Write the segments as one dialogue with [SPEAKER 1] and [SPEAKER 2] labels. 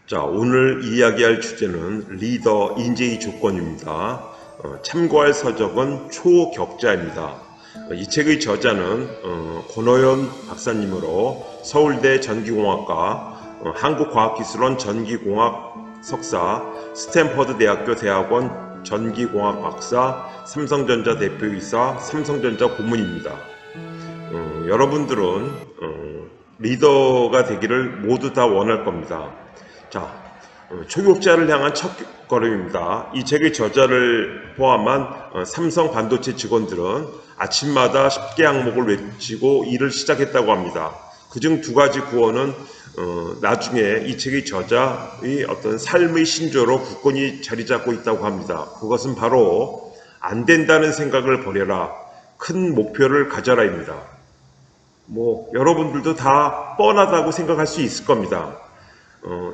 [SPEAKER 1] 자, 오늘 이야기할 주제는 리더 인재의 조건입니다. 참고할 서적은 초격자입니다. 이 책의 저자는 권호연 박사님으로 서울대 전기공학과, 한국과학기술원 전기공학 석사, 스탠퍼드 대학교 대학원 전기공학 박사, 삼성전자 대표이사, 삼성전자 고문입니다. 여러분들은 리더가 되기를 모두 다 원할 겁니다. 자, 초격자를 향한 첫걸음입니다. 이 책의 저자를 포함한 삼성 반도체 직원들은 아침마다 10개 항목을 외치고 일을 시작했다고 합니다. 그중 두 가지 구호는 나중에 이 책의 저자의 어떤 삶의 신조로 굳건히 자리 잡고 있다고 합니다. 그것은 바로 안 된다는 생각을 버려라, 큰 목표를 가져라입니다. 여러분들도 다 뻔하다고 생각할 수 있을 겁니다.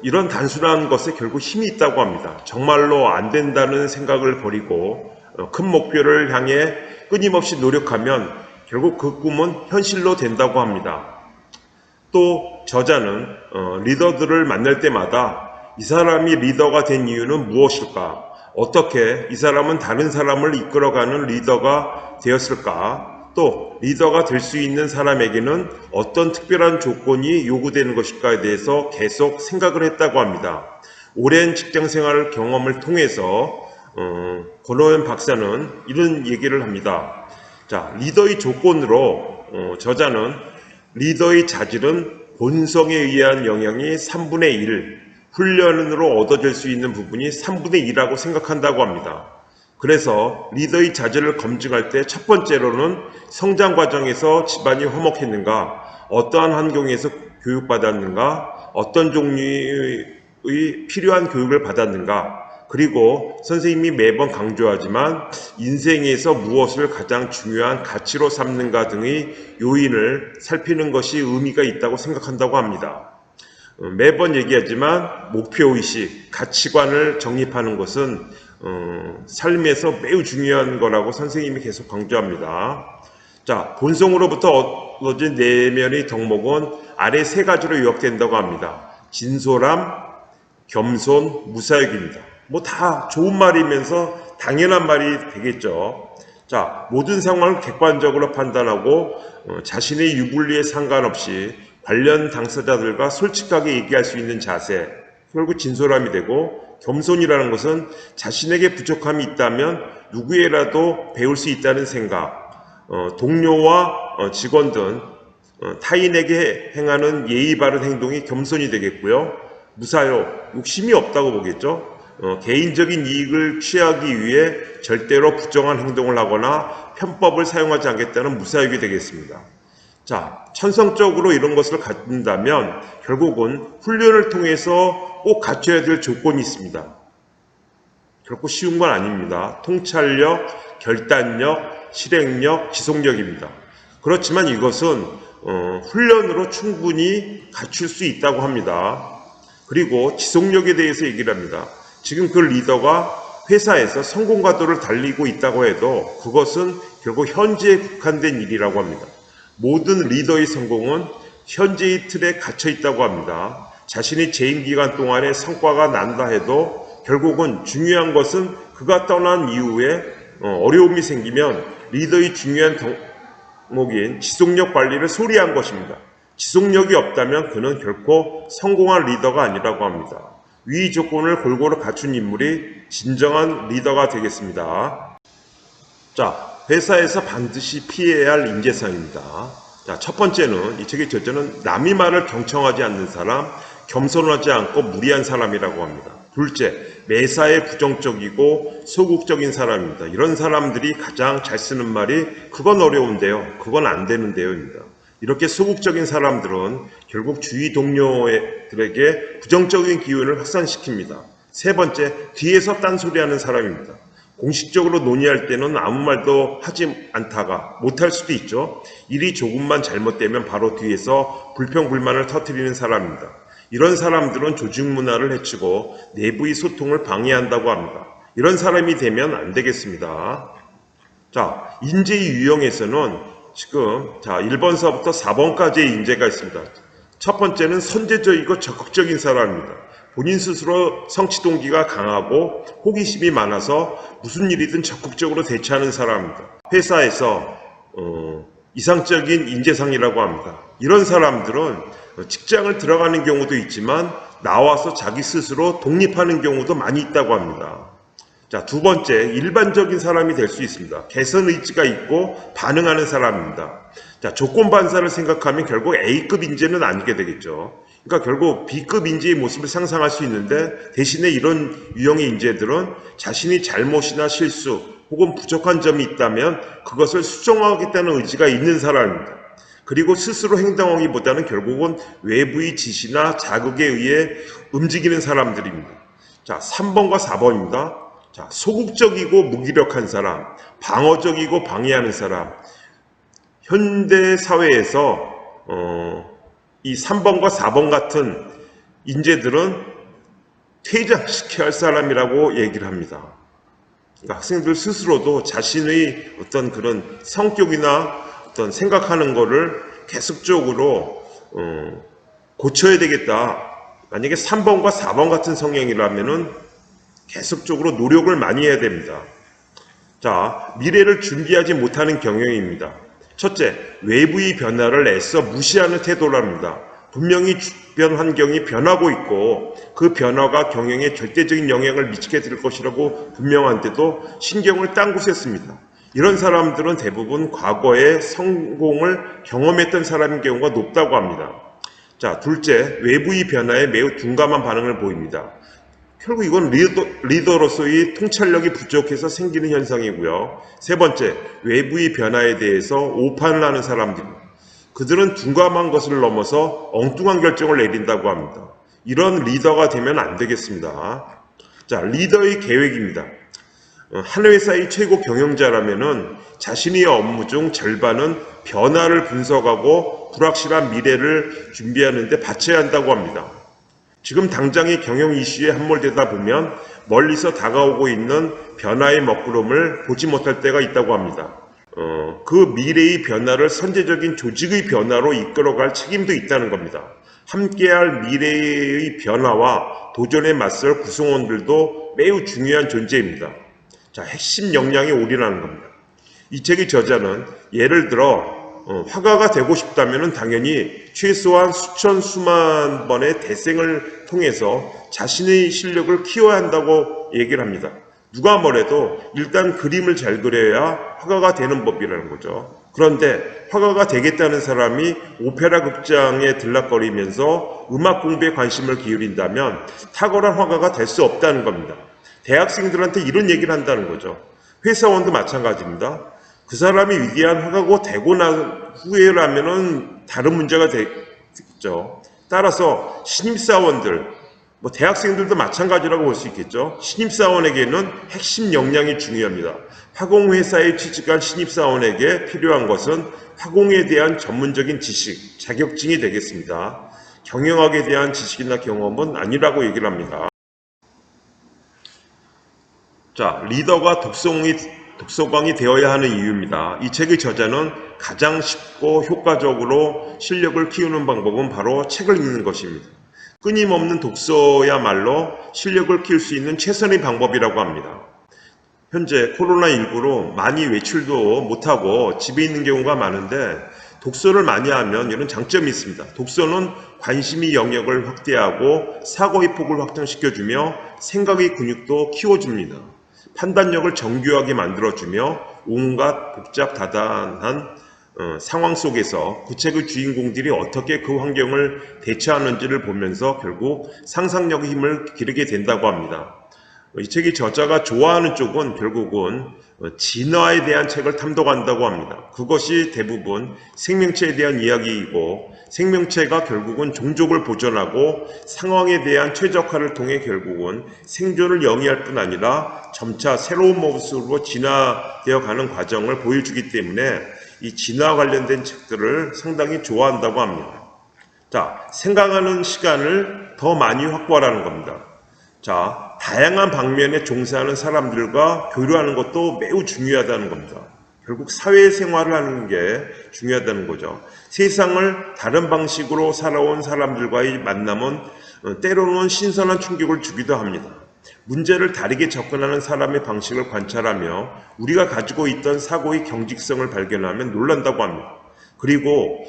[SPEAKER 1] 이런 단순한 것에 결국 힘이 있다고 합니다. 정말로 안 된다는 생각을 버리고 큰 목표를 향해 끊임없이 노력하면 결국 그 꿈은 현실로 된다고 합니다. 또 저자는 리더들을 만날 때마다 이 사람이 리더가 된 이유는 무엇일까? 어떻게 이 사람은 다른 사람을 이끌어가는 리더가 되었을까? 또 리더가 될 수 있는 사람에게는 어떤 특별한 조건이 요구되는 것일까에 대해서 계속 생각을 했다고 합니다. 오랜 직장생활 경험을 통해서 권호연 박사는 이런 얘기를 합니다. 자, 리더의 조건으로 저자는 리더의 자질은 본성에 의한 영향이 3분의 1, 훈련으로 얻어질 수 있는 부분이 3분의 2라고 생각한다고 합니다. 그래서 리더의 자질을 검증할 때 첫 번째로는 성장 과정에서 집안이 화목했는가, 어떠한 환경에서 교육받았는가, 어떤 종류의 필요한 교육을 받았는가, 그리고 선생님이 매번 강조하지만 인생에서 무엇을 가장 중요한 가치로 삼는가 등의 요인을 살피는 것이 의미가 있다고 생각한다고 합니다. 매번 얘기하지만 목표의식, 가치관을 정립하는 것은 삶에서 매우 중요한 거라고 선생님이 계속 강조합니다. 자, 본성으로부터 얻어진 내면의 덕목은 아래 세 가지로 요약된다고 합니다. 진솔함, 겸손, 무사역입니다. 다 좋은 말이면서 당연한 말이 되겠죠. 자, 모든 상황을 객관적으로 판단하고 자신의 유불리에 상관없이 관련 당사자들과 솔직하게 얘기할 수 있는 자세, 결국 진솔함이 되고, 겸손이라는 것은 자신에게 부족함이 있다면 누구에라도 배울 수 있다는 생각, 동료와 직원 등 타인에게 행하는 예의 바른 행동이 겸손이 되겠고요. 무사요, 욕심이 없다고 보겠죠. 개인적인 이익을 취하기 위해 절대로 부정한 행동을 하거나 편법을 사용하지 않겠다는 무사역이 되겠습니다. 자, 천성적으로 이런 것을 갖는다면 결국은 훈련을 통해서 꼭 갖춰야 될 조건이 있습니다. 결코 쉬운 건 아닙니다. 통찰력, 결단력, 실행력, 지속력입니다. 그렇지만 이것은 훈련으로 충분히 갖출 수 있다고 합니다. 그리고 지속력에 대해서 얘기를 합니다. 지금 그 리더가 회사에서 성공 가도를 달리고 있다고 해도 그것은 결국 현재에 국한된 일이라고 합니다. 모든 리더의 성공은 현재의 틀에 갇혀 있다고 합니다. 자신이 재임 기간 동안에 성과가 난다 해도 결국은 중요한 것은 그가 떠난 이후에 어려움이 생기면 리더의 중요한 덕목인 지속력 관리를 소홀히한 것입니다. 지속력이 없다면 그는 결코 성공한 리더가 아니라고 합니다. 위 조건을 골고루 갖춘 인물이 진정한 리더가 되겠습니다. 자, 회사에서 반드시 피해야 할 인재상입니다. 자, 첫 번째는 이 책의 저자는 남의 말을 경청하지 않는 사람, 겸손하지 않고 무리한 사람이라고 합니다. 둘째, 매사에 부정적이고 소극적인 사람입니다. 이런 사람들이 가장 잘 쓰는 말이 그건 어려운데요, 그건 안 되는데요입니다. 이렇게 소극적인 사람들은 결국 주위 동료들에게 부정적인 기운을 확산시킵니다. 세 번째, 뒤에서 딴소리하는 사람입니다. 공식적으로 논의할 때는 아무 말도 하지 않다가 못할 수도 있죠. 일이 조금만 잘못되면 바로 뒤에서 불평불만을 터뜨리는 사람입니다. 이런 사람들은 조직 문화를 해치고 내부의 소통을 방해한다고 합니다. 이런 사람이 되면 안 되겠습니다. 자, 인재의 유형에서는 지금 1번서부터 4번까지의 인재가 있습니다. 첫 번째는 선제적이고 적극적인 사람입니다. 본인 스스로 성취 동기가 강하고 호기심이 많아서 무슨 일이든 적극적으로 대처하는 사람입니다. 회사에서 이상적인 인재상이라고 합니다. 이런 사람들은 직장을 들어가는 경우도 있지만 나와서 자기 스스로 독립하는 경우도 많이 있다고 합니다. 자, 두 번째, 일반적인 사람이 될 수 있습니다. 개선 의지가 있고 반응하는 사람입니다. 자, 조건 반사를 생각하면 결국 A급 인재는 아니게 되겠죠. 그러니까 결국 B급 인재의 모습을 상상할 수 있는데 대신에 이런 유형의 인재들은 자신이 잘못이나 실수 혹은 부족한 점이 있다면 그것을 수정하겠다는 의지가 있는 사람입니다. 그리고 스스로 행동하기보다는 결국은 외부의 지시나 자극에 의해 움직이는 사람들입니다. 자, 3번과 4번입니다. 자, 소극적이고 무기력한 사람, 방어적이고 방해하는 사람. 현대 사회에서 이 3번과 4번 같은 인재들은 퇴장시켜야 할 사람이라고 얘기를 합니다. 그러니까 학생들 스스로도 자신의 어떤 그런 성격이나 어떤 생각하는 거를 계속적으로 고쳐야 되겠다. 만약에 3번과 4번 같은 성향이라면은 계속적으로 노력을 많이 해야 됩니다. 자, 미래를 준비하지 못하는 경영입니다. 첫째, 외부의 변화를 애써 무시하는 태도랍니다. 분명히 주변 환경이 변하고 있고 그 변화가 경영에 절대적인 영향을 미치게 될 것이라고 분명한데도 신경을 딴 곳에 씁니다. 이런 사람들은 대부분 과거에 성공을 경험했던 사람인 경우가 높다고 합니다. 자, 둘째, 외부의 변화에 매우 둔감한 반응을 보입니다. 결국 이건 리더로서의 통찰력이 부족해서 생기는 현상이고요. 세 번째, 외부의 변화에 대해서 오판을 하는 사람들입니다. 그들은 둔감한 것을 넘어서 엉뚱한 결정을 내린다고 합니다. 이런 리더가 되면 안 되겠습니다. 자, 리더의 계획입니다. 한 회사의 최고 경영자라면은 자신의 업무 중 절반은 변화를 분석하고 불확실한 미래를 준비하는 데 바쳐야 한다고 합니다. 지금 당장의 경영 이슈에 함몰되다 보면 멀리서 다가오고 있는 변화의 먹구름을 보지 못할 때가 있다고 합니다. 그 미래의 변화를 선제적인 조직의 변화로 이끌어갈 책임도 있다는 겁니다. 함께할 미래의 변화와 도전에 맞설 구성원들도 매우 중요한 존재입니다. 자, 핵심 역량에 올인하는 겁니다. 이 책의 저자는 예를 들어 화가가 되고 싶다면 당연히 최소한 수만 번의 대생을 통해서 자신의 실력을 키워야 한다고 얘기를 합니다. 누가 뭐래도 일단 그림을 잘 그려야 화가가 되는 법이라는 거죠. 그런데 화가가 되겠다는 사람이 오페라 극장에 들락거리면서 음악 공부에 관심을 기울인다면 탁월한 화가가 될 수 없다는 겁니다. 대학생들한테 이런 얘기를 한다는 거죠. 회사원도 마찬가지입니다. 그 사람이 위대한 화가고 되고 난 후에라면은 다른 문제가 되겠죠. 따라서 신입사원들, 대학생들도 마찬가지라고 볼 수 있겠죠. 신입사원에게는 핵심 역량이 중요합니다. 화공회사에 취직한 신입사원에게 필요한 것은 화공에 대한 전문적인 지식, 자격증이 되겠습니다. 경영학에 대한 지식이나 경험은 아니라고 얘기를 합니다. 자, 리더가 독서광이 되어야 하는 이유입니다. 이 책의 저자는 가장 쉽고 효과적으로 실력을 키우는 방법은 바로 책을 읽는 것입니다. 끊임없는 독서야말로 실력을 키울 수 있는 최선의 방법이라고 합니다. 현재 코로나19로 많이 외출도 못하고 집에 있는 경우가 많은데 독서를 많이 하면 이런 장점이 있습니다. 독서는 관심의 영역을 확대하고 사고의 폭을 확장시켜주며 생각의 근육도 키워줍니다. 판단력을 정교하게 만들어주며 온갖 복잡 다단한 상황 속에서 그 책의 주인공들이 어떻게 그 환경을 대처하는지를 보면서 결국 상상력의 힘을 기르게 된다고 합니다. 이 책의 저자가 좋아하는 쪽은 결국은 진화에 대한 책을 탐독한다고 합니다. 그것이 대부분 생명체에 대한 이야기이고 생명체가 결국은 종족을 보존하고 상황에 대한 최적화를 통해 결국은 생존을 영위할 뿐 아니라 점차 새로운 모습으로 진화되어 가는 과정을 보여주기 때문에 이 진화 관련된 책들을 상당히 좋아한다고 합니다. 자, 생각하는 시간을 더 많이 확보하라는 겁니다. 자, 다양한 방면에 종사하는 사람들과 교류하는 것도 매우 중요하다는 겁니다. 결국 사회생활을 하는 게 중요하다는 거죠. 세상을 다른 방식으로 살아온 사람들과의 만남은 때로는 신선한 충격을 주기도 합니다. 문제를 다르게 접근하는 사람의 방식을 관찰하며 우리가 가지고 있던 사고의 경직성을 발견하면 놀란다고 합니다. 그리고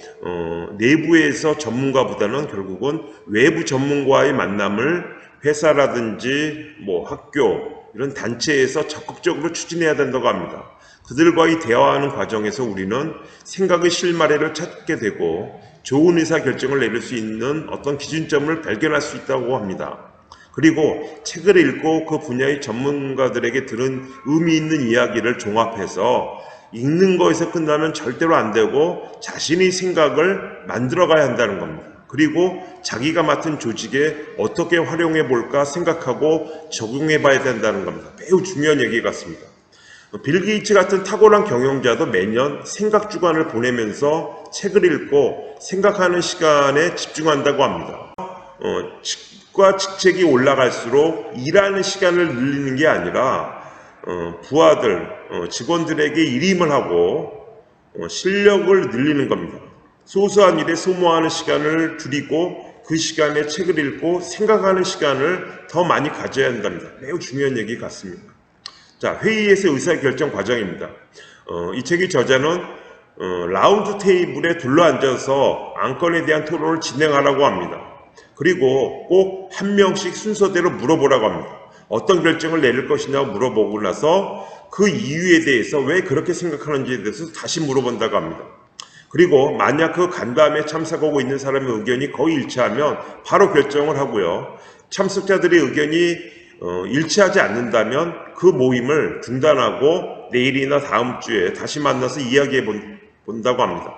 [SPEAKER 1] 내부에서 전문가보다는 결국은 외부 전문가와의 만남을 회사라든지 학교 이런 단체에서 적극적으로 추진해야 된다고 합니다. 그들과의 대화하는 과정에서 우리는 생각의 실마리를 찾게 되고 좋은 의사결정을 내릴 수 있는 어떤 기준점을 발견할 수 있다고 합니다. 그리고 책을 읽고 그 분야의 전문가들에게 들은 의미 있는 이야기를 종합해서 읽는 것에서 끝나면 절대로 안 되고 자신의 생각을 만들어가야 한다는 겁니다. 그리고 자기가 맡은 조직에 어떻게 활용해 볼까 생각하고 적용해 봐야 된다는 겁니다. 매우 중요한 얘기 같습니다. 빌 게이츠 같은 탁월한 경영자도 매년 생각 주간을 보내면서 책을 읽고 생각하는 시간에 집중한다고 합니다. 직과 직책이 올라갈수록 일하는 시간을 늘리는 게 아니라 부하들, 직원들에게 일임을 하고 실력을 늘리는 겁니다. 소소한 일에 소모하는 시간을 줄이고 그 시간에 책을 읽고 생각하는 시간을 더 많이 가져야 한답니다. 매우 중요한 얘기 같습니다. 자, 회의에서 의사결정 과정입니다. 이 책의 저자는 라운드 테이블에 둘러앉아서 안건에 대한 토론을 진행하라고 합니다. 그리고 꼭 한 명씩 순서대로 물어보라고 합니다. 어떤 결정을 내릴 것이냐고 물어보고 나서 그 이유에 대해서 왜 그렇게 생각하는지에 대해서 다시 물어본다고 합니다. 그리고 만약 그 간담회에 참석하고 있는 사람의 의견이 거의 일치하면 바로 결정을 하고요. 참석자들의 의견이 일치하지 않는다면 그 모임을 중단하고 내일이나 다음 주에 다시 만나서 이야기해 본다고 합니다.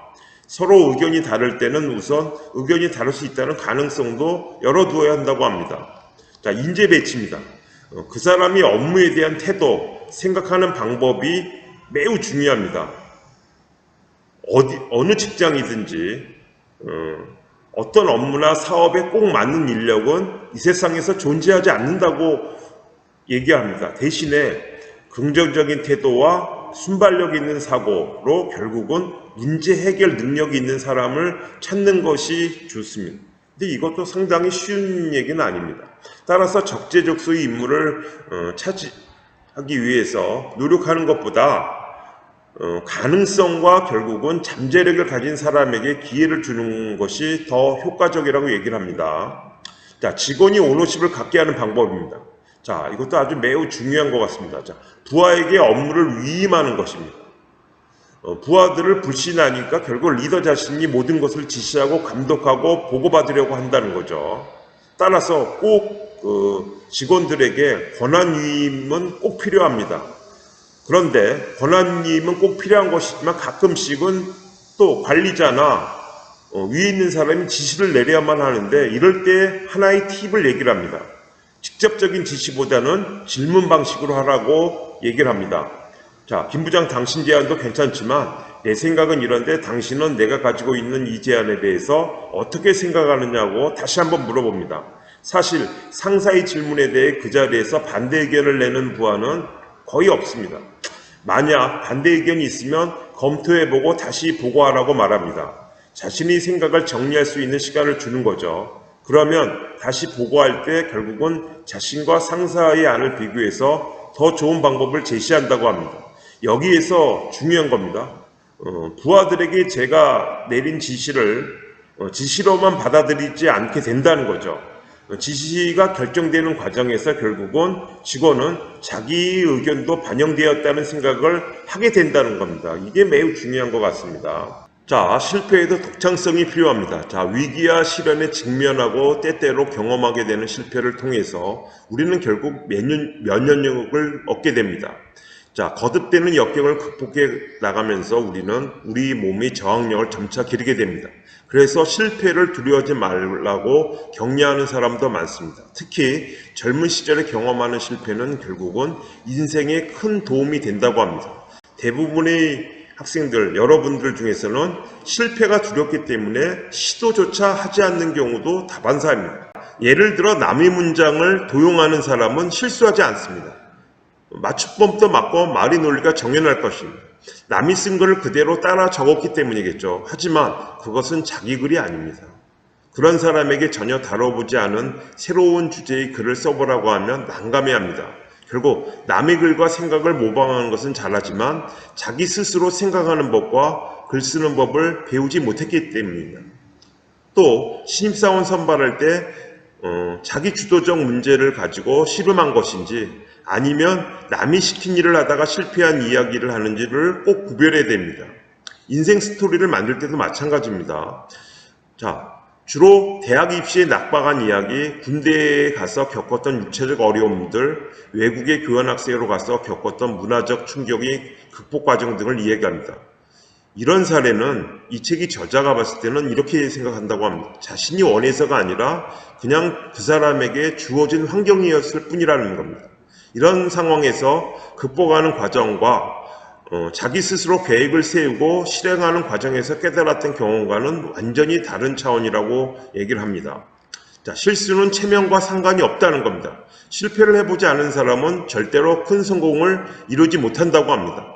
[SPEAKER 1] 서로 의견이 다를 때는 우선 의견이 다를 수 있다는 가능성도 열어두어야 한다고 합니다. 자, 인재 배치입니다. 그 사람이 업무에 대한 태도, 생각하는 방법이 매우 중요합니다. 어느 직장이든지 어떤 업무나 사업에 꼭 맞는 인력은 이 세상에서 존재하지 않는다고 얘기합니다. 대신에 긍정적인 태도와 순발력 있는 사고로 결국은 문제 해결 능력이 있는 사람을 찾는 것이 좋습니다. 근데 이것도 상당히 쉬운 얘기는 아닙니다. 따라서 적재적소의 임무를 차지하기 위해서 노력하는 것보다 가능성과 결국은 잠재력을 가진 사람에게 기회를 주는 것이 더 효과적이라고 얘기를 합니다. 자, 직원이 오너십을 갖게 하는 방법입니다. 자, 이것도 아주 매우 중요한 것 같습니다. 자, 부하에게 업무를 위임하는 것입니다. 부하들을 불신하니까 결국 리더 자신이 모든 것을 지시하고 감독하고 보고받으려고 한다는 거죠. 따라서 꼭 직원들에게 권한 위임은 꼭 필요합니다. 그런데 권한 위임은 꼭 필요한 것이지만 가끔씩은 또 관리자나 위에 있는 사람이 지시를 내려야만 하는데 이럴 때 하나의 팁을 얘기를 합니다. 직접적인 지시보다는 질문 방식으로 하라고 얘기를 합니다. 자, 김 부장 당신 제안도 괜찮지만 내 생각은 이런데 당신은 내가 가지고 있는 이 제안에 대해서 어떻게 생각하느냐고 다시 한번 물어봅니다. 사실 상사의 질문에 대해 그 자리에서 반대 의견을 내는 부하는 거의 없습니다. 만약 반대 의견이 있으면 검토해보고 다시 보고하라고 말합니다. 자신의 생각을 정리할 수 있는 시간을 주는 거죠. 그러면 다시 보고할 때 결국은 자신과 상사의 안을 비교해서 더 좋은 방법을 제시한다고 합니다. 여기에서 중요한 겁니다. 부하들에게 제가 내린 지시를 지시로만 받아들이지 않게 된다는 거죠. 지시가 결정되는 과정에서 결국은 직원은 자기의 의견도 반영되었다는 생각을 하게 된다는 겁니다. 이게 매우 중요한 것 같습니다. 자, 실패에도 독창성이 필요합니다. 자, 위기와 시련에 직면하고 때때로 경험하게 되는 실패를 통해서 우리는 결국 면역력을 얻게 됩니다. 자, 거듭되는 역경을 극복해 나가면서 우리는 우리 몸의 저항력을 점차 기르게 됩니다. 그래서 실패를 두려워하지 말라고 격려하는 사람도 많습니다. 특히 젊은 시절에 경험하는 실패는 결국은 인생에 큰 도움이 된다고 합니다. 대부분의 학생들, 여러분들 중에서는 실패가 두렵기 때문에 시도조차 하지 않는 경우도 다반사입니다. 예를 들어 남의 문장을 도용하는 사람은 실수하지 않습니다. 맞춤법도 맞고 말의 논리가 정연할 것입니다. 남이 쓴 글을 그대로 따라 적었기 때문이겠죠. 하지만 그것은 자기 글이 아닙니다. 그런 사람에게 전혀 다뤄보지 않은 새로운 주제의 글을 써보라고 하면 난감해합니다. 결국 남의 글과 생각을 모방하는 것은 잘하지만 자기 스스로 생각하는 법과 글 쓰는 법을 배우지 못했기 때문입니다. 또 신입사원 선발할 때 자기 주도적 문제를 가지고 씨름한 것인지 아니면 남이 시킨 일을 하다가 실패한 이야기를 하는지를 꼭 구별해야 됩니다. 인생 스토리를 만들 때도 마찬가지입니다. 자, 주로 대학 입시에 낙방한 이야기, 군대에 가서 겪었던 육체적 어려움들, 외국에 교환학생으로 가서 겪었던 문화적 충격의 극복 과정 등을 이야기합니다. 이런 사례는 이 책이 저자가 봤을 때는 이렇게 생각한다고 합니다. 자신이 원해서가 아니라 그냥 그 사람에게 주어진 환경이었을 뿐이라는 겁니다. 이런 상황에서 극복하는 과정과 자기 스스로 계획을 세우고 실행하는 과정에서 깨달았던 경험과는 완전히 다른 차원이라고 얘기를 합니다. 자, 실수는 체면과 상관이 없다는 겁니다. 실패를 해보지 않은 사람은 절대로 큰 성공을 이루지 못한다고 합니다.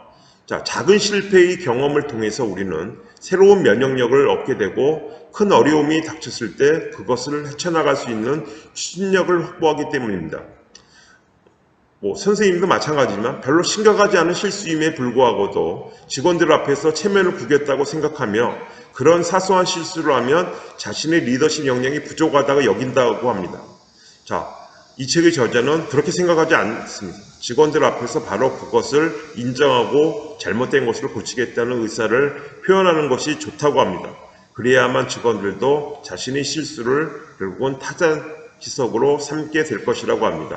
[SPEAKER 1] 자, 작은 실패의 경험을 통해서 우리는 새로운 면역력을 얻게 되고 큰 어려움이 닥쳤을 때 그것을 헤쳐나갈 수 있는 추진력을 확보하기 때문입니다. 선생님도 마찬가지지만 별로 심각하지 않은 실수임에 불구하고도 직원들 앞에서 체면을 구겼다고 생각하며 그런 사소한 실수를 하면 자신의 리더십 역량이 부족하다고 여긴다고 합니다. 자, 이 책의 저자는 그렇게 생각하지 않습니다. 직원들 앞에서 바로 그것을 인정하고 잘못된 것을 고치겠다는 의사를 표현하는 것이 좋다고 합니다. 그래야만 직원들도 자신의 실수를 결국은 타자지석으로 삼게 될 것이라고 합니다.